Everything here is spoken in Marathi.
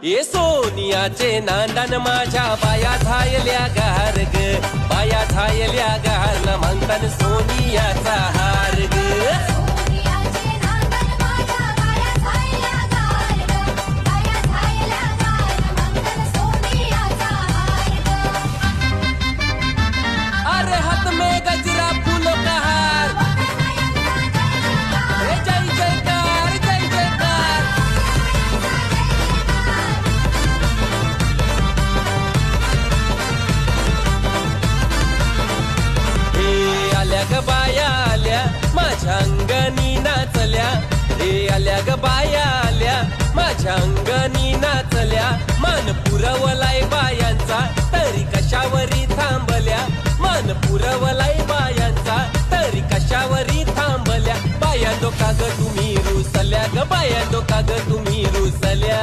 ये सोनियाचे नांदन माझ्या बाया झायल्या गार ग, बाया झायल्या गार न म्हणतान सोनियाचा हार ग. सोनियाचे नांदन माझ्या बाया झायल्या गार ग, बाया झायल्या गार म्हणतान सोनियाचा हार ग. अरे हात में गजरा फूलों का हार, हे जय जयकार जय जयकार. हे आल्या ग बाया आल्या माझ्या अंगणी नाचल्या, हे आल्या ग बाया आल्या माझ्या अंगणी नाचल्या. मान पुरवलाय बायांचा तरी कशावरी थांबल्या, मान पुरवलाय बायांचा तरी कशावरी थांबल्या. बायांनो का ग तुम्ही रुसल्या ग, बायांनो का ग तुम्ही रुसल्या.